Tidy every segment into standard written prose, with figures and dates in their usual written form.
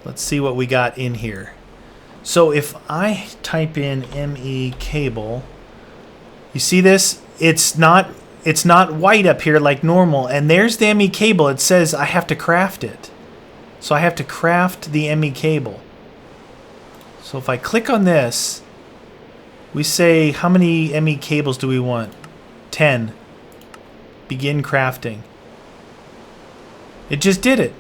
Let's see what we got in here. So if I type in ME cable, you see this? It's not white up here like normal, and there's the ME cable. It says I have to craft it. So I have to craft the ME cable. So if I click on this, we say how many ME cables do we want? 10. Begin crafting. It just did it.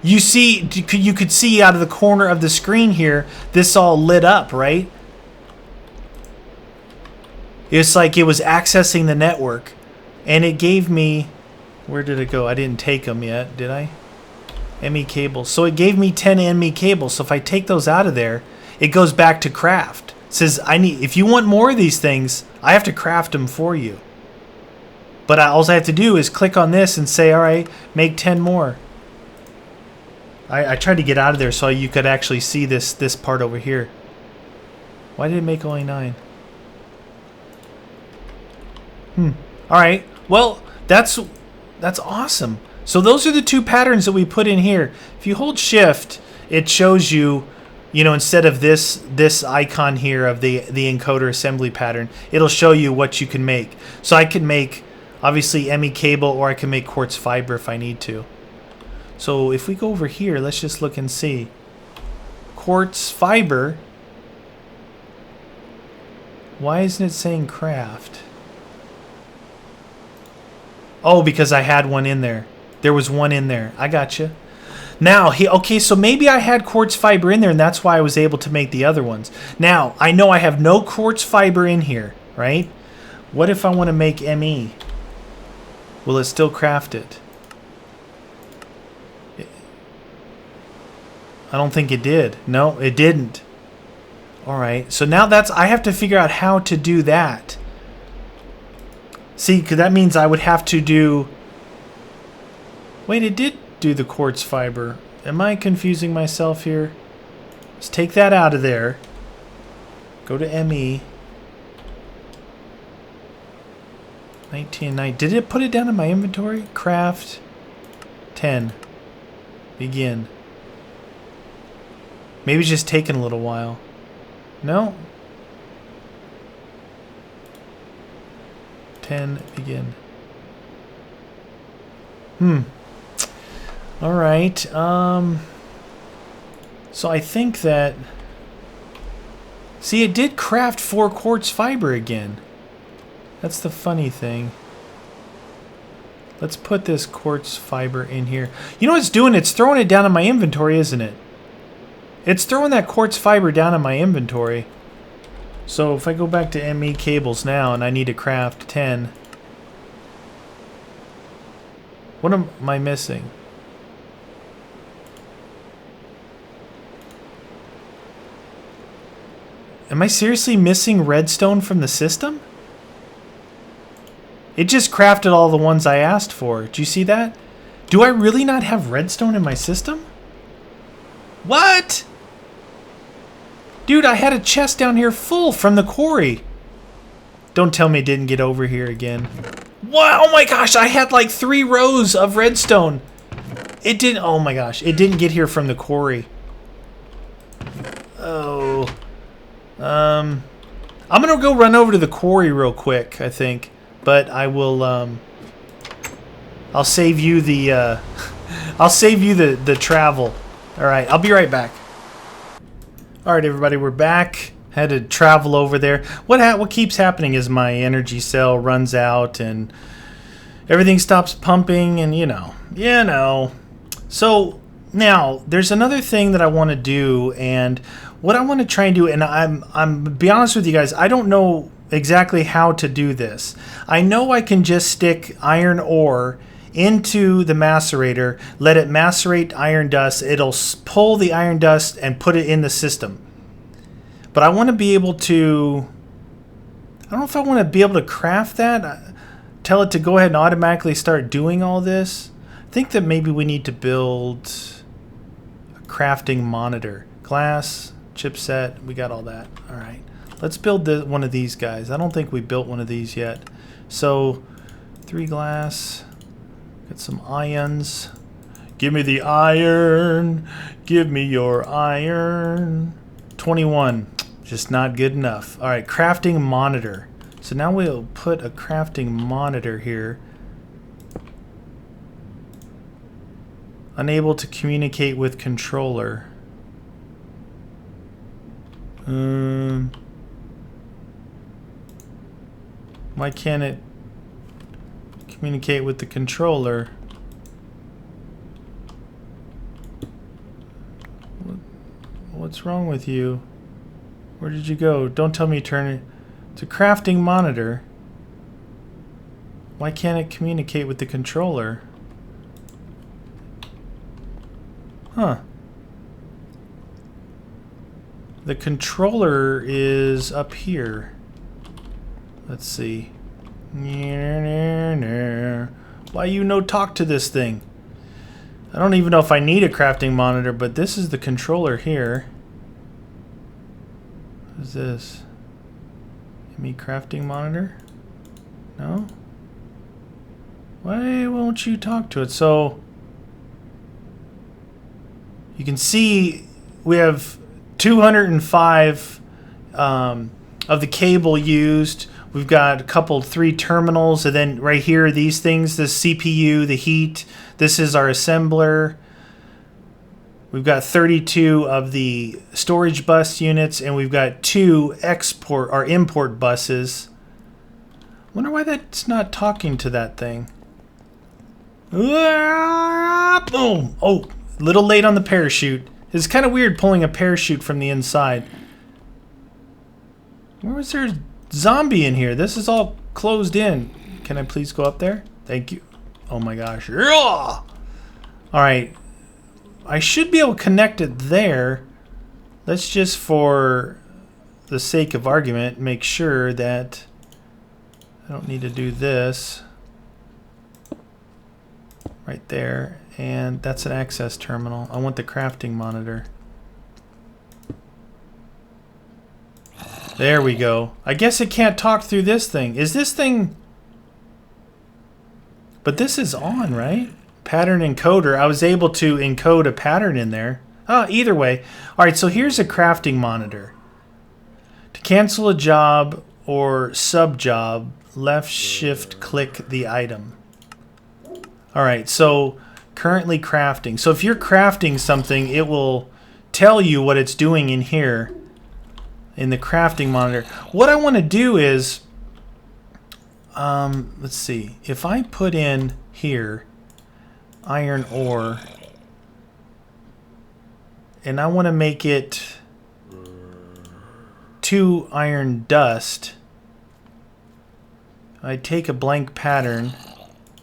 You see, you could see out of the corner of the screen here, this all lit up, right? It's like it was accessing the network. And it gave me, where did it go? I didn't take them yet, did I? ME cables. So it gave me 10 ME cables. So if I take those out of there, it goes back to craft. It says, if you want more of these things, I have to craft them for you. But all I have to do is click on this and say, all right, make 10 more. I tried to get out of there so you could actually see this part over here. Why did it make only 9? Alright, well, that's awesome. So those are the 2 patterns that we put in here. If you hold shift, it shows you, instead of this icon here of the encoder assembly pattern, it'll show you what you can make. So I can make, obviously, ME cable, or I can make quartz fiber if I need to. So if we go over here, let's just look and see. Quartz fiber. Why isn't it saying craft? Oh, because I had one in there. There was one in there. I gotcha. Now, okay, so maybe I had quartz fiber in there, and that's why I was able to make the other ones. Now, I know I have no quartz fiber in here, right? What if I want to make ME? Will it still craft it? I don't think it did. No, it didn't. All right, so now I have to figure out how to do that. See, because that means I would have to do... Wait, it did do the quartz fiber. Am I confusing myself here? Let's take that out of there. Go to ME. 1990. Did it put it down in my inventory? Craft. 10. Begin. Maybe it's just taking a little while. No? 10, begin. Alright, so I think that... See, it did craft 4 quartz fiber again. That's the funny thing. Let's put this quartz fiber in here. You know what it's doing? It's throwing it down in my inventory, isn't it? It's throwing that quartz fiber down in my inventory. So if I go back to ME cables now and I need to craft 10. What am I missing? Am I seriously missing redstone from the system? It just crafted all the ones I asked for. Do you see that? Do I really not have redstone in my system? What? Dude, I had a chest down here full from the quarry. Don't tell me it didn't get over here again. Wow, oh my gosh, I had like 3 rows of redstone. It didn't, oh my gosh, it didn't get here from the quarry. Oh. I'm gonna go run over to the quarry real quick, I think. But I will, I'll save you the, I'll save you the travel. Alright, I'll be right back. Alright everybody, we're back. Had to travel over there. What keeps happening is my energy cell runs out and everything stops pumping and you know. So now there's another thing that I want to do, and what I want to try and do, and I'm be honest with you guys, I don't know exactly how to do this. I know I can just stick iron ore into the macerator, let it macerate iron dust. It'll pull the iron dust and put it in the system. But I want to be able to... I don't know if I want to be able to craft that. Tell it to go ahead and automatically start doing all this. I think that maybe we need to build a crafting monitor. Glass, chipset, we got all that. All right. Let's build one of these guys. I don't think we built one of these yet. So, 3 glass... Get some ions. Give me the iron. Give me your iron. 21. Just not good enough. All right, crafting monitor. So now we'll put a crafting monitor here. Unable to communicate with controller. Why can't it communicate with the controller? What's wrong with you? Where did you go? Don't tell me you turn it to crafting monitor. Why can't it communicate with the controller? Huh. The controller is up here. Let's see. Why you no talk to this thing? I don't even know if I need a crafting monitor, but this is the controller here. What is this? Give me crafting monitor? No? Why won't you talk to it? So you can see we have 205 of the cable used. We've got a couple, 3 terminals, and then right here, these things, the CPU, the heat. This is our assembler. We've got 32 of the storage bus units, and we've got 2 export or import buses. Wonder why that's not talking to that thing. Boom! Oh, a little late on the parachute. It's kind of weird pulling a parachute from the inside. Where was there a zombie in here? This is all closed in. Can I please go up there? Thank you. Oh my gosh. Alright. I should be able to connect it there. Let's just, for the sake of argument, make sure that I don't need to do this. Right there. And that's an access terminal. I want the crafting monitor. There we go. I guess it can't talk through this thing. Is this thing... But this is on, right? Pattern encoder. I was able to encode a pattern in there. Oh, either way. Alright, so here's a crafting monitor. To cancel a job or sub-job, left shift click the item. Alright, so currently crafting. So if you're crafting something, it will tell you what it's doing in here in the crafting monitor. What I want to do is, let's see. If I put in here iron ore, and I want to make it 2 iron dust, I take a blank pattern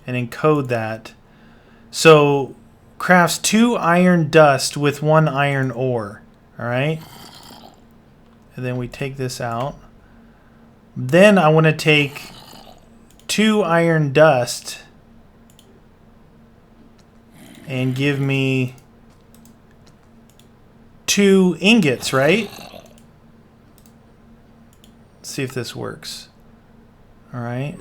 and encode that. So crafts 2 iron dust with 1 iron ore. Alright? And then we take this out. Then I want to take 2 iron dust and give me 2 ingots, right? Let's see if this works. Alright.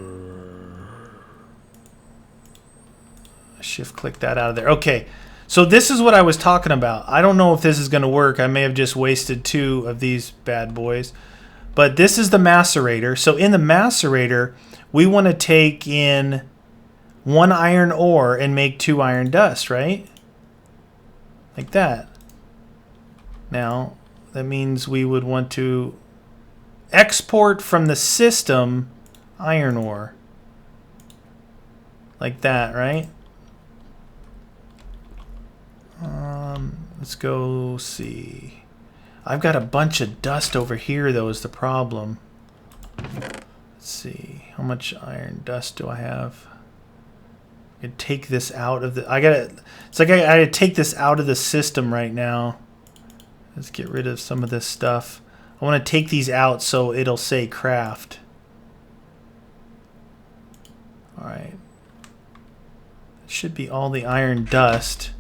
Shift click that out of there. Okay. So this is what I was talking about. I don't know if this is going to work. I may have just wasted 2 of these bad boys. But this is the macerator. So in the macerator, we want to take in 1 iron ore and make 2 iron dust, right? Like that. Now, that means we would want to export from the system iron ore. Like that, right? Let's go see. I've got a bunch of dust over here, though, is the problem. Let's see. How much iron dust do I have? I could take this out of the... It's like I gotta take this out of the system right now. Let's get rid of some of this stuff. I want to take these out so it'll say craft. Alright. It should be all the iron dust.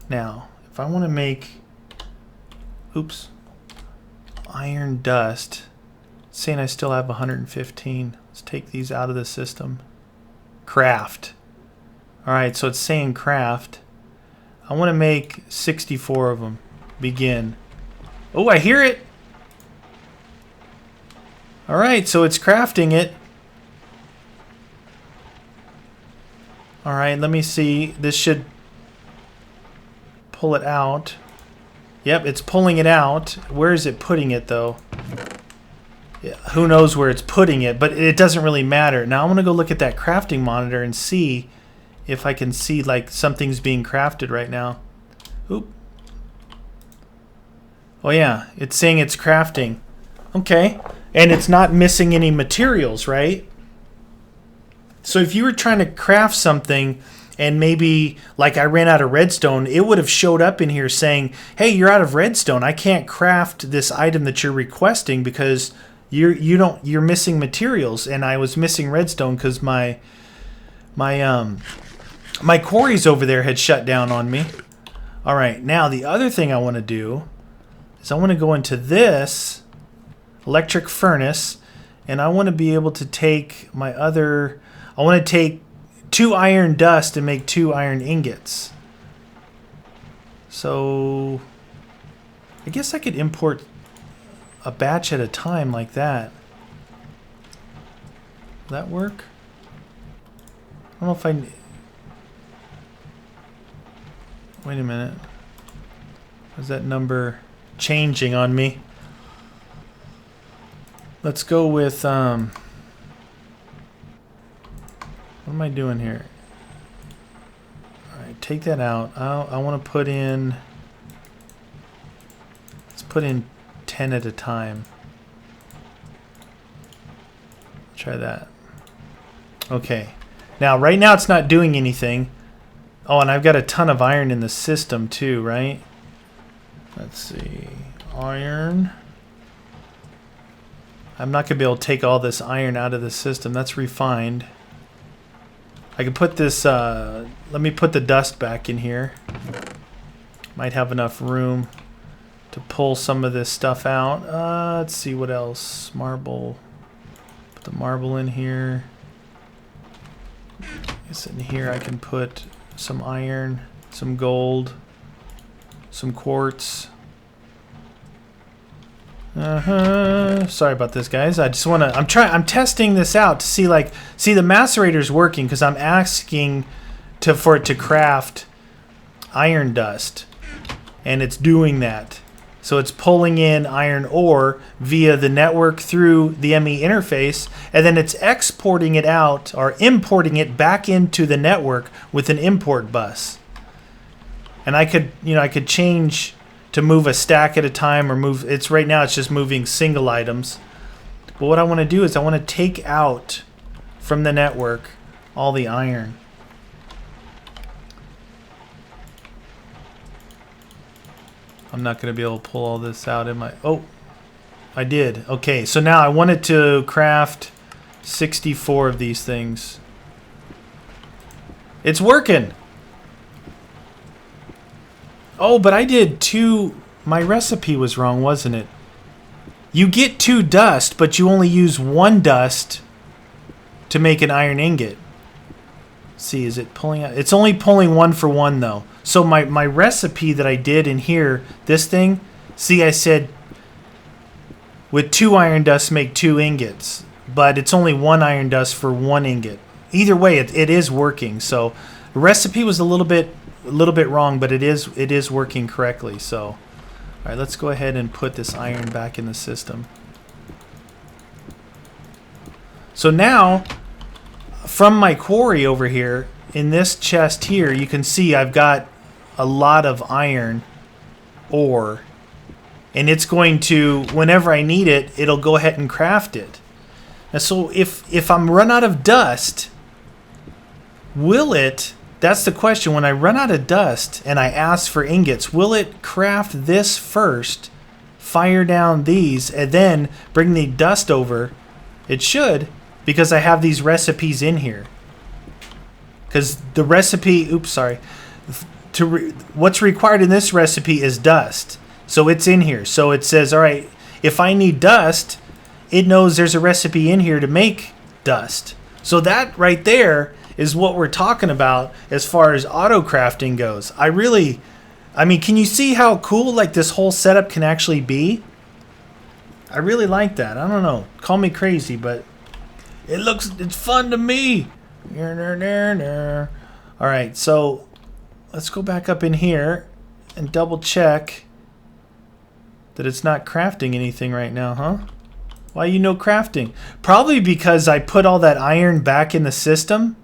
Now, if I want to make... Oops. Iron dust. It's saying I still have 115. Let's take these out of the system. Craft. Alright, so it's saying craft. I want to make 64 of them. Begin. Oh, I hear it. All right, so it's crafting it. All right, let me see. This should pull it out. Yep, it's pulling it out. Where is it putting it, though? Yeah, who knows where it's putting it, but it doesn't really matter. Now I'm going to go look at that crafting monitor and see if I can see like something's being crafted right now. Oop. Oh yeah, it's saying it's crafting. Okay. And it's not missing any materials, right? So if you were trying to craft something and maybe like I ran out of redstone, it would have showed up in here saying, hey, you're out of redstone. I can't craft this item that you're requesting because you're missing materials. And I was missing redstone because my quarries over there had shut down on me. All right, now the other thing I want to do is I want to go into this electric furnace, and I want to be able to take my other... I want to take 2 iron dust and make 2 iron ingots. So I guess I could import a batch at a time like that. Will that work? I don't know if I... Wait a minute. Is that number changing on me? Let's go with... what am I doing here? Alright, take that out. I want to put in... Let's put in 10 at a time. Try that. Okay. Now, right now it's not doing anything. Oh, and I've got a ton of iron in the system too, right? Let's see. Iron. I'm not going to be able to take all this iron out of the system. That's refined. I could put this... let me put the dust back in here. Might have enough room to pull some of this stuff out. Let's see what else. Marble. Put the marble in here. I guess in here I can put some iron, some gold, some quartz. Sorry about this, guys. I just want to... I'm testing this out to see, like... See, the macerator's working because I'm asking for it to craft iron dust. And it's doing that. So it's pulling in iron ore via the network through the ME interface, and then it's exporting it out or importing it back into the network with an import bus. And I could, I could change to move a stack at a time or move... It's right now it's just moving single items. But what I want to do is I want to take out from the network all the iron. I'm not going to be able to pull all this out in my... Oh, I did. Okay, so now I wanted to craft 64 of these things. It's working. Oh, but I did 2... My recipe was wrong, wasn't it? You get 2 dust, but you only use 1 dust to make an iron ingot. Let's see, is it pulling out? It's only pulling 1 for 1, though. So my recipe that I did in here, this thing, see, I said with 2 iron dust make 2 ingots, but it's only 1 iron dust for 1 ingot. Either way, it is working. So the recipe was a little bit wrong, but it is working correctly. So, all right, let's go ahead and put this iron back in the system. So now, from my quarry over here, in this chest here, you can see I've got a lot of iron ore, and it's going to, whenever I need it, it'll go ahead and craft it. And so if I'm run out of dust, will it, that's the question, when I run out of dust and I ask for ingots, will it craft this first, fire down these, and then bring the dust over? It should, because I have these recipes in here. Because the recipe, oops, sorry, what's required in this recipe is dust. So it's in here. So it says, all right, if I need dust, it knows there's a recipe in here to make dust. So that right there is what we're talking about as far as auto crafting goes. I mean, can you see how cool like this whole setup can actually be? I really like that. I don't know. Call me crazy, but it's fun to me. All right, so let's go back up in here and double check that it's not crafting anything right now, huh? Why no crafting? Probably because I put all that iron back in the system.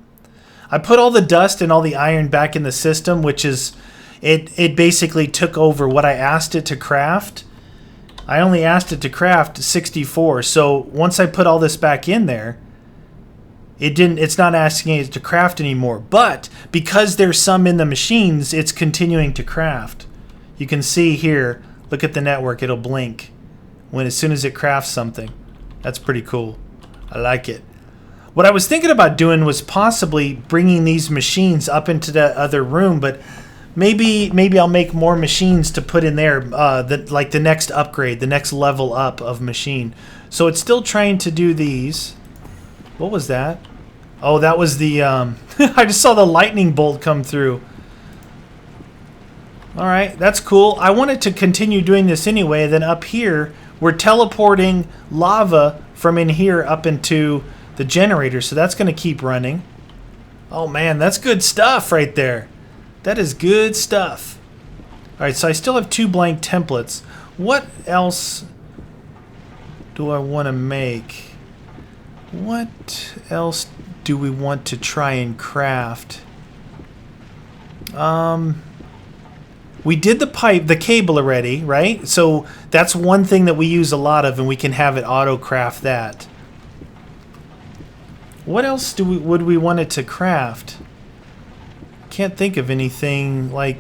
I put all the dust and all the iron back in the system, which is, it basically took over what I asked it to craft. I only asked it to craft 64, so once I put all this back in there, it's not asking it to craft anymore. But because there's some in the machines, it's continuing to craft. You can see here, look at the network, it'll blink as soon as it crafts something. That's pretty cool. I like it. What I was thinking about doing was possibly bringing these machines up into that other room, but maybe I'll make more machines to put in there, like the next upgrade, the next level up of machine. So it's still trying to do these. What was that? Oh, that was the I just saw the lightning bolt come through. All right, that's cool. I wanted to continue doing this anyway. Then up here, we're teleporting lava from in here up into the generator, so that's going to keep running. Oh man, that's good stuff right there. That is good stuff. All right, so I still have 2 blank templates. What else do I want to make? What else do we want to try and craft? We did the cable already, right? So that's one thing that we use a lot of, and we can have it auto craft that. What else would we want it to craft? Can't think of anything. Like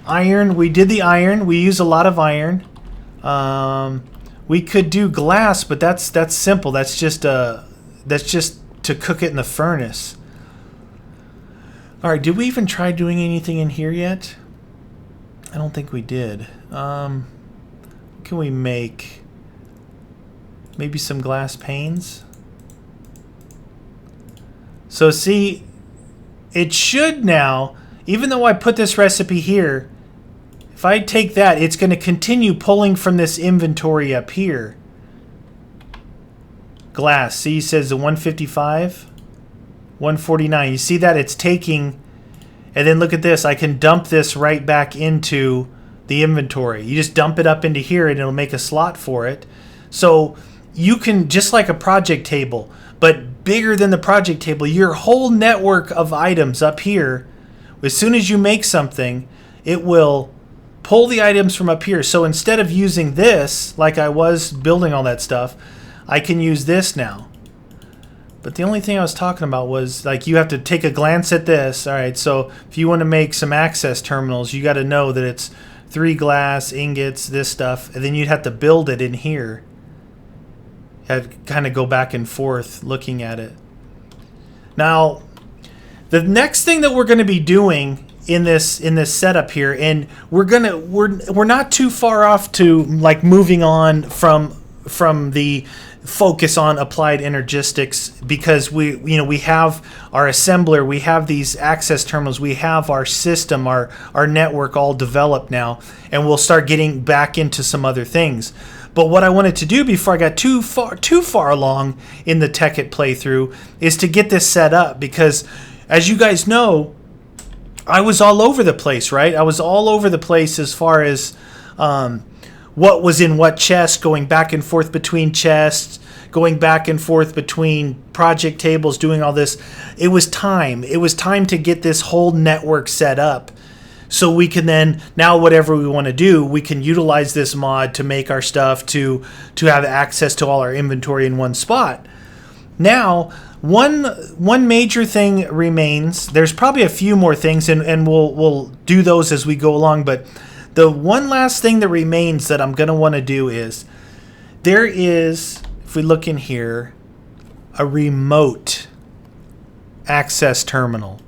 iron. We did the iron. We use a lot of iron. We could do glass, but that's simple. That's just to cook it in the furnace. All right. Did we even try doing anything in here yet? I don't think we did. Can we make maybe some glass panes? So see, it should now, even though I put this recipe here, if I take that, it's going to continue pulling from this inventory up here. Glass, see, it says the 155, 149. You see that it's taking, and then look at this. I can dump this right back into the inventory. You just dump it up into here and it'll make a slot for it. So you can, just like a project table, but bigger than the project table, your whole network of items up here, as soon as you make something, it will pull the items from up here. So instead of using this, like I was building all that stuff, I can use this now. But the only thing I was talking about was, like, you have to take a glance at this. All right, so if you want to make some access terminals, you got to know that it's 3 glass, ingots, this stuff, and then you'd have to build it in here. Had to kind of go back and forth looking at it. Now, the next thing that we're going to be doing in this setup here, and we're not too far off to like moving on from the focus on applied energistics, because we have our assembler, we have these access terminals, we have our system, our network all developed now, and we'll start getting back into some other things. But what I wanted to do before I got too far along in the Tekkit playthrough is to get this set up, because as you guys know, I was all over the place, right? I was all over the place as far as what was in what chest, going back and forth between chests, going back and forth between project tables, doing all this. It was time. It was time to get this whole network set up, so we can then, now whatever we want to do, we can utilize this mod to make our stuff, to have access to all our inventory in one spot. Now, one major thing remains. There's probably a few more things, and we'll do those as we go along, but the one last thing that remains that I'm going to want to do is, there is, if we look in here, a remote access terminal.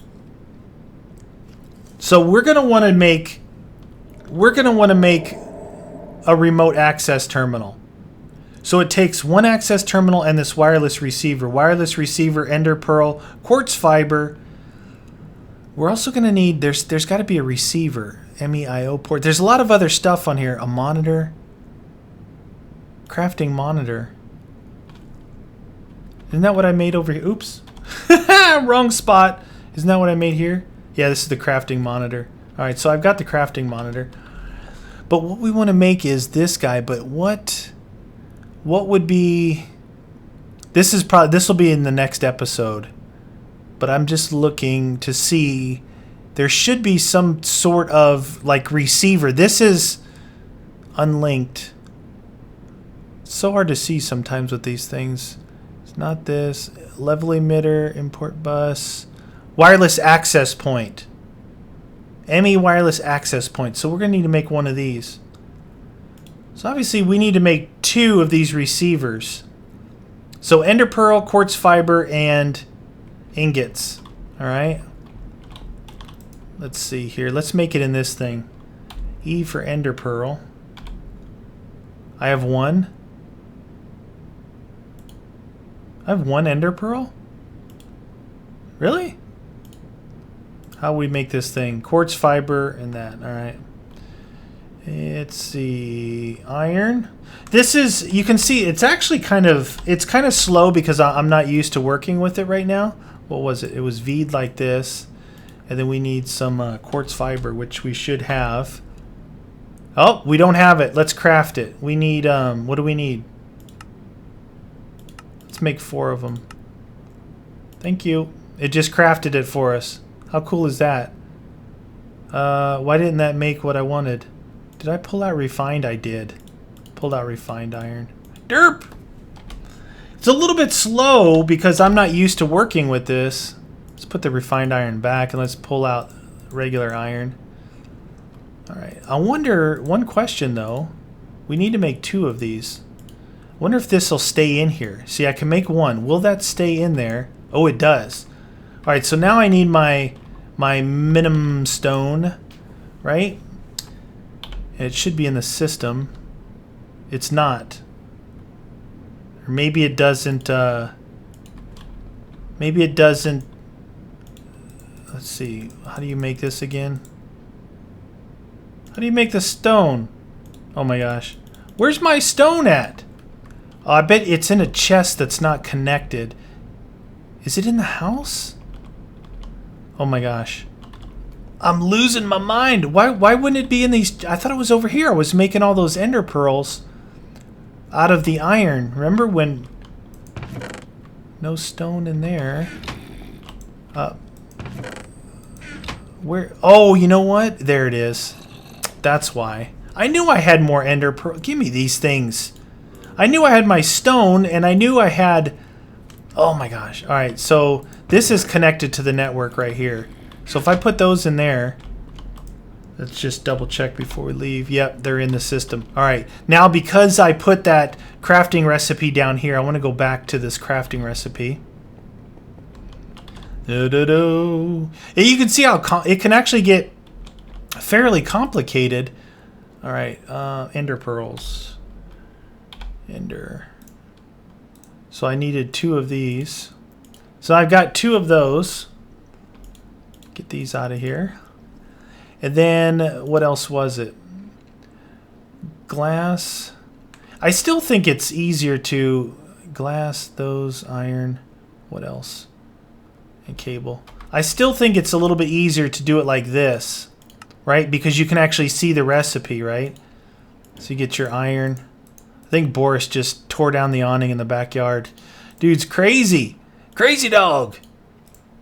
So we're going to want to make a remote access terminal. So it takes one access terminal and this wireless receiver. Wireless receiver, ender pearl, quartz fiber. We're also going to need, there's got to be a receiver. MEIO port. There's a lot of other stuff on here. A monitor. Crafting monitor. Isn't that what I made over here? Oops. Wrong spot. Isn't that what I made here? Yeah, this is the crafting monitor. Alright, so I've got the crafting monitor. But what we want to make is this guy. But what would be... This will be in the next episode. But I'm just looking to see... There should be some sort of like receiver. This is unlinked. It's so hard to see sometimes with these things. It's not this. Level emitter, import bus. Wireless access point. ME wireless access point. So we're going to need to make one of these. So obviously we need to make 2 of these receivers. So ender pearl, quartz fiber, and ingots. Alright. Let's see here. Let's make it in this thing. E for ender pearl. I have 1. I have 1 ender pearl? Really? How we make this thing? Quartz fiber and that. Alright. Let's see. Iron. This is, you can see it's actually kind of slow because I'm not used to working with it right now. What was it? It was V'd like this. And then we need some quartz fiber, which we should have. Oh, we don't have it. Let's craft it. We need, what do we need? Let's make 4 of them. Thank you. It just crafted it for us. How cool is that? Why didn't that make what I wanted? Did I pull out refined? I did. Pulled out refined iron. Derp! It's a little bit slow because I'm not used to working with this. Let's put the refined iron back and let's pull out regular iron. Alright, I wonder, one question though. We need to make 2 of these. I wonder if this will stay in here. See, I can make 1. Will that stay in there? Oh, it does. Alright, so now I need my minimum stone, right? It should be in the system. It's not. Or maybe it doesn't, maybe it doesn't. Let's see. How do you make this again? How do you make the stone? Oh my gosh. Where's my stone at? Oh, I bet it's in a chest that's not connected. Is it in the house? Oh my gosh. I'm losing my mind. Why wouldn't it be in these? I thought it was over here. I was making all those ender pearls out of the iron. Remember when... No stone in there. Where? Oh, you know what? There it is. That's why. I knew I had more ender pearl. Give me these things. I knew I had my stone, and I knew I had... Oh my gosh. Alright, so this is connected to the network right here. So if I put those in there... Let's just double check before we leave. Yep, they're in the system. Alright, now because I put that crafting recipe down here, I want to go back to this crafting recipe. You can see how it can actually get fairly complicated. Alright, ender pearls. Ender. So I needed 2 of these. So I've got 2 of those. Get these out of here. And then, what else was it? Glass. I still think it's easier to... Glass, those, iron. What else? And cable. I still think it's a little bit easier to do it like this. Right? Because you can actually see the recipe, right? So you get your iron. I think Boris just tore down the awning in the backyard. Dude's crazy. Crazy dog.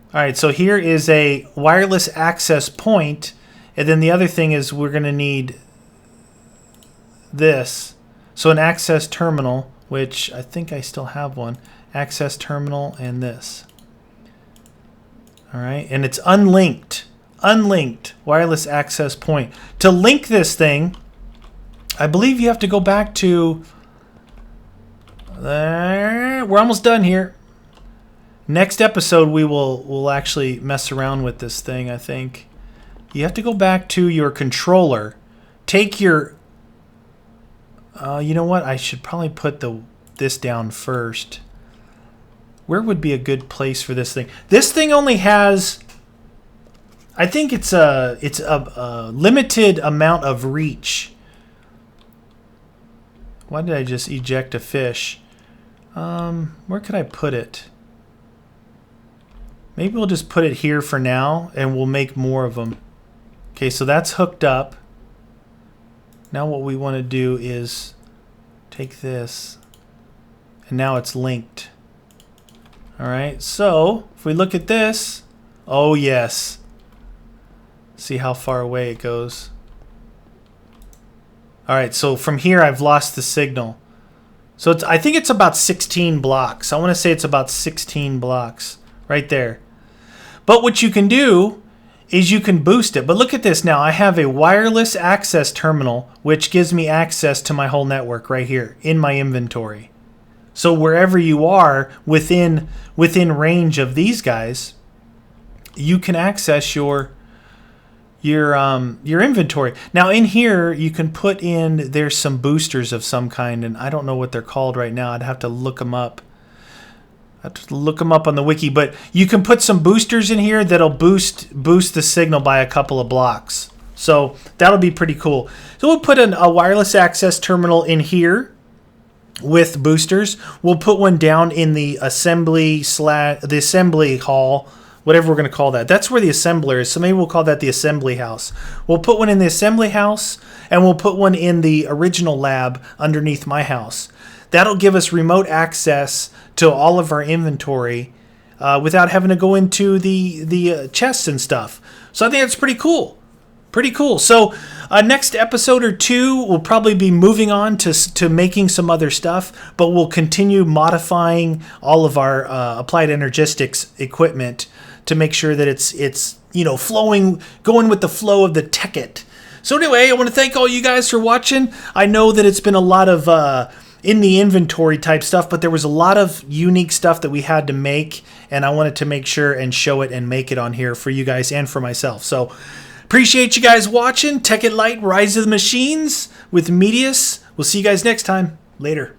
Alright, so here is a wireless access point. And then the other thing is we're going to need this. So an access terminal, which I think I still have one. Access terminal and this. Alright, and it's unlinked. Unlinked wireless access point. To link this thing, I believe you have to go back to... We're almost done here. Next episode we'll actually mess around with this thing, I think. You have to go back to your controller. Take your You know what? I should probably put this down first. Where would be a good place for this thing? This thing only has, I think it's a limited amount of reach. Why did I just eject a fish? Where could I put it? Maybe we'll just put it here for now, and we'll make more of them. Okay, so that's hooked up. Now what we want to do is take this, and now it's linked. Alright, so if we look at this, oh yes. See how far away it goes. Alright, so from here I've lost the signal. So I think it's about 16 blocks. I want to say it's about 16 blocks right there. But what you can do is you can boost it. But look at this now. I have a wireless access terminal which gives me access to my whole network right here in my inventory. So wherever you are within range of these guys, you can access your inventory. Now in here you can put in, there's some boosters of some kind, and I don't know what they're called right now. I'd have to look them up. I have to look them up on the wiki, but you can put some boosters in here that'll boost the signal by a couple of blocks. So that'll be pretty cool. So we'll put a wireless access terminal in here with boosters. We'll put one down in the assembly hall, whatever we're going to call that. That's where the assembler is, so maybe we'll call that the assembly house. We'll put one in the assembly house, and we'll put one in the original lab underneath my house. That'll give us remote access to all of our inventory without having to go into the chests and stuff. So I think that's pretty cool. Pretty cool. So next episode or two, we'll probably be moving on to making some other stuff, but we'll continue modifying all of our applied energistics equipment to make sure that it's flowing, going with the flow of the Tekkit. So anyway, I want to thank all you guys for watching. I know that it's been a lot of in the inventory type stuff, but there was a lot of unique stuff that we had to make, and I wanted to make sure and show it and make it on here for you guys and for myself. So appreciate you guys watching. Tekkit Lite, Rise of the Machines with Meatius. We'll see you guys next time. Later.